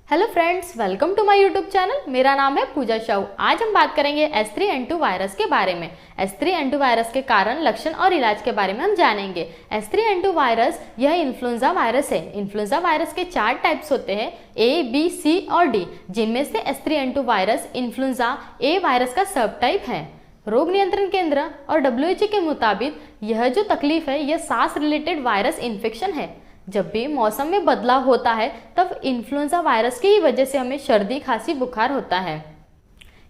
Hello friends, welcome to my YouTube channel. मेरा नाम है पूजा साहू। आज हम बात करेंगे H3N2 वायरस के बारे में। H3N2 वायरस के कारण, लक्षण और इलाज के बारे में हम जानेंगे। H3N2 वायरस यह इन्फ्लुएंजा वायरस है। इन्फ्लुएंजा वायरस के 4 टाइप्स होते हैं, A, B, C और D, जिनमें से H3N2 virus influenza A virus का सब टाइप है। रोग नियंत्रण केंद्र और WHO के मुताबिक यह जो तकलीफ है यह सांस रिलेटेड वायरस इन्फेक्शन है। जब भी मौसम में बदलाव होता है तब इन्फ्लुएंजा वायरस की ही वजह से हमें सर्दी, खांसी, बुखार होता है।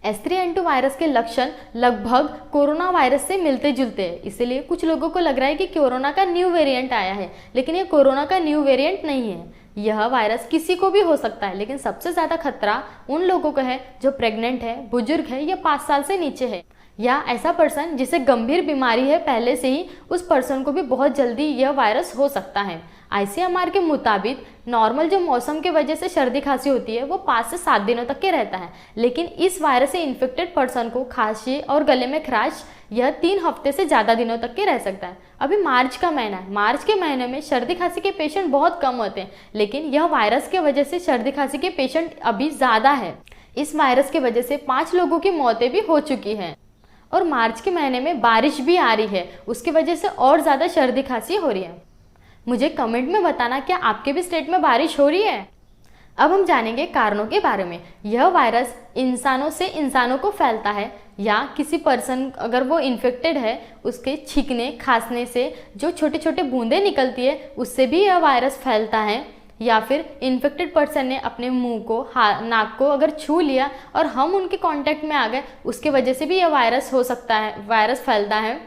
H3N2 वायरस के लक्षण लगभग कोरोना वायरस से मिलते जुलते हैं, इसलिए कुछ लोगों को लग रहा है कि कोरोना का न्यू वेरिएंट आया है, लेकिन ये कोरोना का न्यू वेरिएंट नहीं है। यह वायरस किसी को भी हो सकता है, लेकिन सबसे ज़्यादा खतरा उन लोगों को है जो प्रेग्नेंट है, बुजुर्ग है या 5 साल से नीचे है, या ऐसा पर्सन जिसे गंभीर बीमारी है पहले से ही, उस पर्सन को भी बहुत जल्दी यह वायरस हो सकता है। ICMR के मुताबिक नॉर्मल जो मौसम की वजह से सर्दी खांसी होती है वो 5 से 7 दिनों तक के रहता है, लेकिन इस वायरस से इन्फेक्टेड पर्सन को खांसी और गले में खराश यह 3 हफ्ते से ज़्यादा दिनों तक के रह सकता है। अभी मार्च का महीना है। मार्च के महीने में सर्दी खांसी के पेशेंट बहुत कम होते हैं, लेकिन यह वायरस की वजह से सर्दी खांसी के पेशेंट अभी ज़्यादा है। इस वायरस की वजह से 5 लोगों की मौतें भी हो चुकी हैं और मार्च के महीने में बारिश भी आ रही है, उसकी वजह से और ज़्यादा सर्दी खांसी हो रही है। मुझे कमेंट में बताना क्या आपके भी स्टेट में बारिश हो रही है। अब हम जानेंगे कारणों के बारे में। यह वायरस इंसानों से इंसानों को फैलता है, या किसी पर्सन अगर वो इन्फेक्टेड है उसके छींकने, खांसने से जो छोटे छोटे बूंदें निकलती है उससे भी यह वायरस फैलता है, या फिर इन्फेक्टेड पर्सन ने अपने मुंह को, नाक को अगर छू लिया और हम उनके कांटेक्ट में आ गए, उसके वजह से भी यह वायरस हो सकता है, वायरस फैलता है।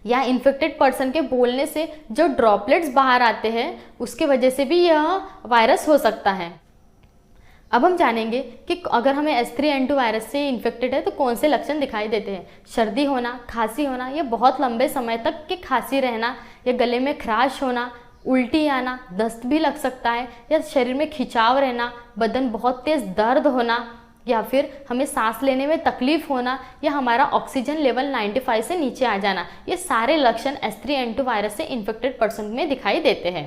या इन्फेक्टेड पर्सन के बोलने से जो ड्रॉपलेट्स बाहर आते हैं उसके वजह से भी यह वायरस हो सकता है। अब हम जानेंगे कि अगर हमें H3N2 वायरस से इन्फेक्टेड है तो कौन से लक्षण दिखाई देते हैं। सर्दी होना, खांसी होना, या बहुत लंबे समय तक की खांसी रहना, या गले में खराश होना, उल्टी आना, दस्त भी लग सकता है, या शरीर में खिंचाव रहना, बदन बहुत तेज दर्द होना, या फिर हमें सांस लेने में तकलीफ होना, या हमारा ऑक्सीजन लेवल 95 से नीचे आ जाना। ये सारे लक्षण H3N2 वायरस से इन्फेक्टेड पर्सन में दिखाई देते हैं।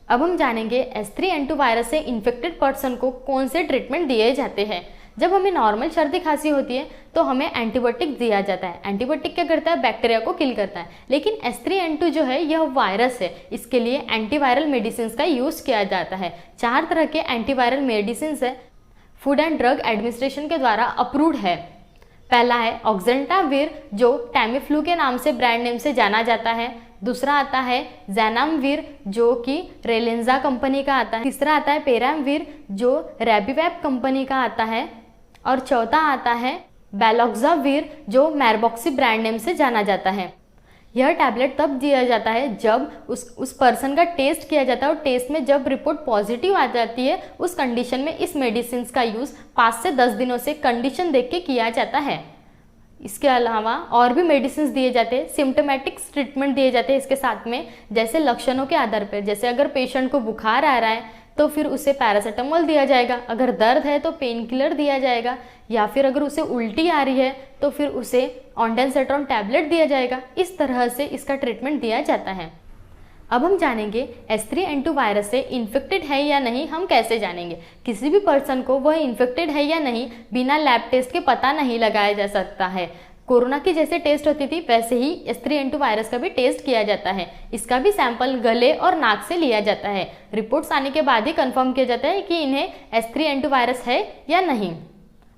अब हम जानेंगे H3N2 वायरस से इन्फेक्टेड पर्सन को कौन से ट्रीटमेंट दिए जाते हैं। जब हमें नॉर्मल सर्दी खांसी होती है तो हमें एंटीबायोटिक दिया जाता है। एंटीबायोटिक क्या करता है? बैक्टीरिया को किल करता है। लेकिन H3N2 जो है यह वायरस है, इसके लिए एंटीवायरल मेडिसिन का यूज़ किया जाता है। 4 तरह के एंटीवायरल मेडिसिन है, फूड एंड ड्रग एडमिनिस्ट्रेशन के द्वारा अप्रूव्ड है। पहला है ऑक्जेंटाविर, जो टैमीफ्लू के नाम से, ब्रांड नेम से जाना जाता है। दूसरा आता है ज़ैनामविर, जो कि रेलेंजा कंपनी का आता है। तीसरा आता है पेरामविर, जो रेबीवैप कंपनी का आता है। और चौथा आता है बैलोक्साविर, जो मैरबॉक्सी ब्रांड नेम से जाना जाता है। यह टैबलेट तब दिया जाता है जब उस पर्सन का टेस्ट किया जाता है, और टेस्ट में जब रिपोर्ट पॉजिटिव आ जाती है उस कंडीशन में इस मेडिसिन का यूज़ 5 से 10 दिनों से कंडीशन देख के किया जाता है। इसके अलावा और भी मेडिसिन दिए जाते हैं, सिम्टोमेटिक ट्रीटमेंट दिए जाते हैं इसके साथ में, जैसे लक्षणों के आधार पर। जैसे अगर पेशेंट को बुखार आ रहा है तो फिर उसे पैरासीटामोल दिया जाएगा, अगर दर्द है तो पेन किलर दिया जाएगा, या फिर अगर उसे उल्टी आ रही है तो फिर उसे ऑन्डेंसेट्रॉन टैबलेट दिया जाएगा। इस तरह से इसका ट्रीटमेंट दिया जाता है। अब हम जानेंगे H3N2 वायरस से इन्फेक्टेड है या नहीं हम कैसे जानेंगे। किसी भी पर्सन को वह इन्फेक्टेड है या नहीं बिना लैब टेस्ट के पता नहीं लगाया जा सकता है। कोरोना की जैसे टेस्ट होती थी वैसे ही H3N2 वायरस का भी टेस्ट किया जाता है। इसका भी सैंपल गले और नाक से लिया जाता है। रिपोर्ट्स आने के बाद ही कंफर्म किया जाता है कि इन्हें H3N2 वायरस है या नहीं।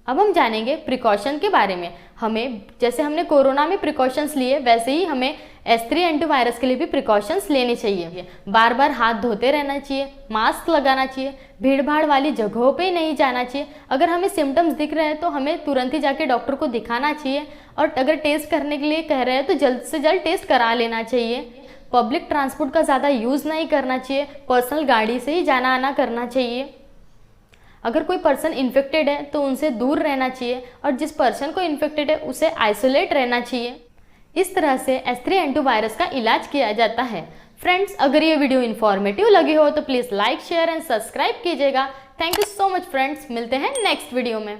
अब हम जानेंगे प्रिकॉशन के बारे में। हमें, जैसे हमने कोरोना में प्रिकॉशंस लिए, वैसे ही हमें H3N2 वायरस के लिए भी प्रिकॉशंस लेनी चाहिए। बार बार हाथ धोते रहना चाहिए, मास्क लगाना चाहिए, भीड़ भाड़ वाली जगहों पे नहीं जाना चाहिए। अगर हमें सिम्टम्स दिख रहे हैं तो हमें तुरंत ही जाके डॉक्टर को दिखाना चाहिए, और अगर टेस्ट करने के लिए कह रहे हैं तो जल्द से जल्द टेस्ट करा लेना चाहिए। पब्लिक ट्रांसपोर्ट का ज़्यादा यूज़ नहीं करना चाहिए, पर्सनल गाड़ी से ही जाना आना करना चाहिए। अगर कोई पर्सन इन्फेक्टेड है तो उनसे दूर रहना चाहिए, और जिस पर्सन को इन्फेक्टेड है उसे आइसोलेट रहना चाहिए। इस तरह से H3N2 वायरस का इलाज किया जाता है। फ्रेंड्स, अगर ये वीडियो इन्फॉर्मेटिव लगी हो तो please like, share and subscribe कीजिएगा। Thank you so much friends, मिलते हैं नेक्स्ट वीडियो में।